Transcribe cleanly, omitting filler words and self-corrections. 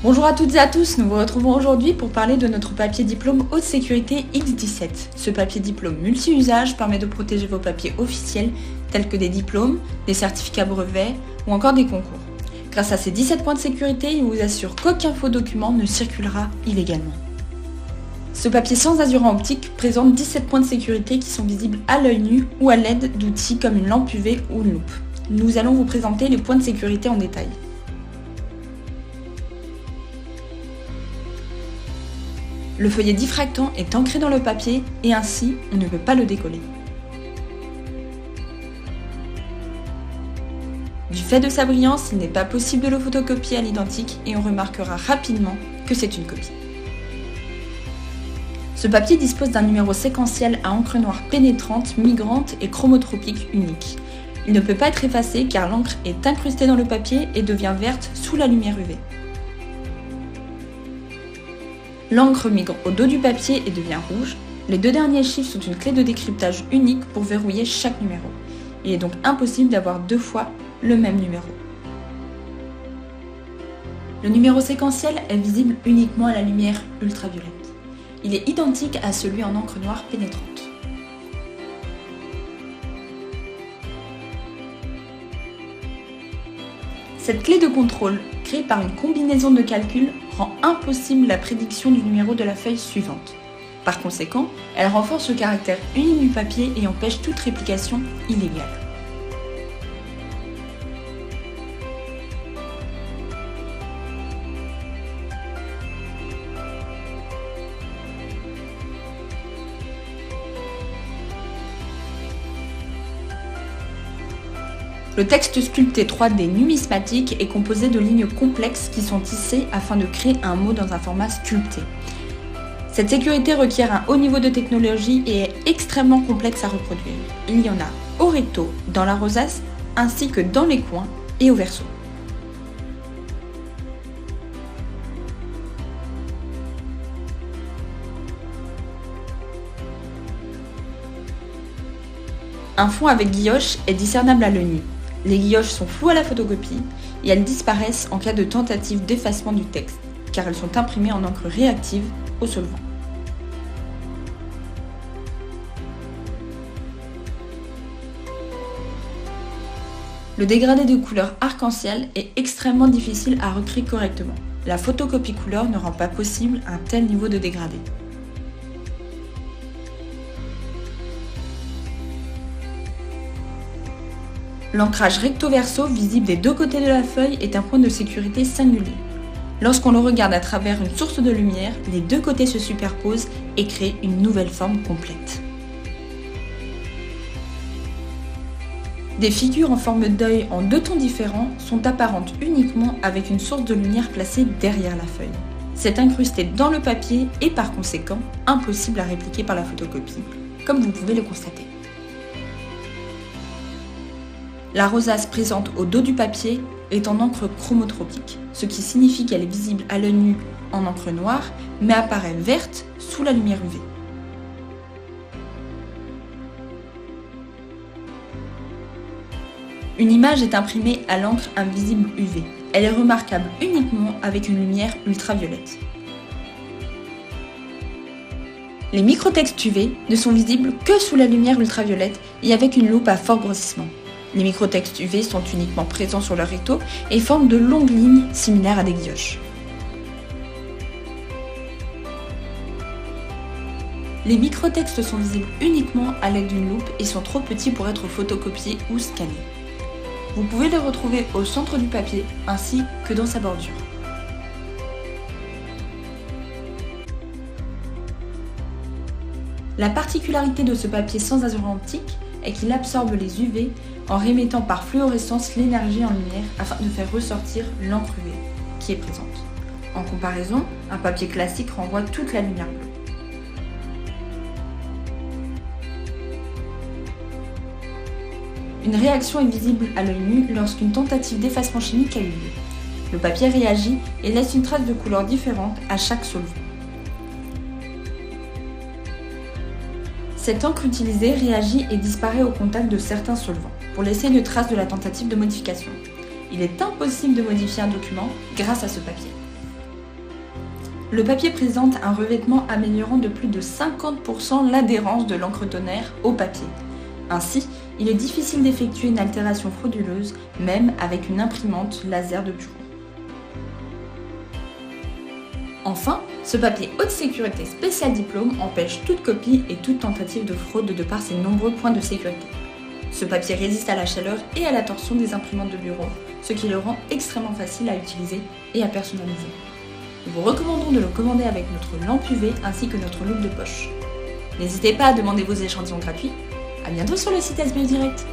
Bonjour à toutes et à tous, nous vous retrouvons aujourd'hui pour parler de notre papier diplôme haute sécurité X17. Ce papier diplôme multi-usage permet de protéger vos papiers officiels tels que des diplômes, des certificats brevets ou encore des concours. Grâce à ces 17 points de sécurité, il vous assure qu'aucun faux document ne circulera illégalement. Ce papier sans azurant optique présente 17 points de sécurité qui sont visibles à l'œil nu ou à l'aide d'outils comme une lampe UV ou une loupe. Nous allons vous présenter les points de sécurité en détail. Le feuillet diffractant est ancré dans le papier et ainsi on ne peut pas le décoller. Du fait de sa brillance, il n'est pas possible de le photocopier à l'identique et on remarquera rapidement que c'est une copie. Ce papier dispose d'un numéro séquentiel à encre noire pénétrante, migrante et chromotropique unique. Il ne peut pas être effacé car l'encre est incrustée dans le papier et devient verte sous la lumière UV. L'encre migre au dos du papier et devient rouge. Les deux derniers chiffres sont une clé de décryptage unique pour verrouiller chaque numéro. Il est donc impossible d'avoir deux fois le même numéro. Le numéro séquentiel est visible uniquement à la lumière ultraviolette. Il est identique à celui en encre noire pénétrante. Cette clé de contrôle, créée par une combinaison de calculs, rend impossible la prédiction du numéro de la feuille suivante. Par conséquent, elle renforce le caractère unique du papier et empêche toute réplication illégale. Le texte sculpté 3D numismatique est composé de lignes complexes qui sont tissées afin de créer un mot dans un format sculpté. Cette sécurité requiert un haut niveau de technologie et est extrêmement complexe à reproduire. Il y en a au recto, dans la rosace, ainsi que dans les coins et au verso. Un fond avec guilloche est discernable à l'œil nu. Les guilloches sont floues à la photocopie et elles disparaissent en cas de tentative d'effacement du texte, car elles sont imprimées en encre réactive au solvant. Le dégradé de couleur arc-en-ciel est extrêmement difficile à recréer correctement. La photocopie couleur ne rend pas possible un tel niveau de dégradé. L'ancrage recto-verso visible des deux côtés de la feuille est un point de sécurité singulier. Lorsqu'on le regarde à travers une source de lumière, les deux côtés se superposent et créent une nouvelle forme complète. Des figures en forme d'œil en deux tons différents sont apparentes uniquement avec une source de lumière placée derrière la feuille. C'est incrusté dans le papier et par conséquent impossible à répliquer par la photocopie, comme vous pouvez le constater. La rosace présente au dos du papier est en encre chromotropique, ce qui signifie qu'elle est visible à l'œil nu en encre noire, mais apparaît verte sous la lumière UV. Une image est imprimée à l'encre invisible UV. Elle est remarquable uniquement avec une lumière ultraviolette. Les microtextes UV ne sont visibles que sous la lumière ultraviolette et avec une loupe à fort grossissement. Les microtextes UV sont uniquement présents sur le recto et forment de longues lignes similaires à des guilloches. Les microtextes sont visibles uniquement à l'aide d'une loupe et sont trop petits pour être photocopiés ou scannés. Vous pouvez les retrouver au centre du papier ainsi que dans sa bordure. La particularité de ce papier sans azurant optique est qu'il absorbe les UV en réémettant par fluorescence l'énergie en lumière afin de faire ressortir l'encre UV qui est présente. En comparaison, un papier classique renvoie toute la lumière bleue. Une réaction est visible à l'œil nu lorsqu'une tentative d'effacement chimique a eu lieu. Le papier réagit et laisse une trace de couleur différente à chaque solvant. Cette encre utilisée réagit et disparaît au contact de certains solvants pour laisser une trace de la tentative de modification. Il est impossible de modifier un document grâce à ce papier. Le papier présente un revêtement améliorant de plus de 50% l'adhérence de l'encre tonnerre au papier. Ainsi, il est difficile d'effectuer une altération frauduleuse, même avec une imprimante laser de bureau. Enfin, ce papier haute sécurité spécial diplôme empêche toute copie et toute tentative de fraude de par ses nombreux points de sécurité. Ce papier résiste à la chaleur et à la torsion des imprimantes de bureau, ce qui le rend extrêmement facile à utiliser et à personnaliser. Nous vous recommandons de le commander avec notre lampe UV ainsi que notre loupe de poche. N'hésitez pas à demander vos échantillons gratuits. À bientôt sur le site SBE Direct.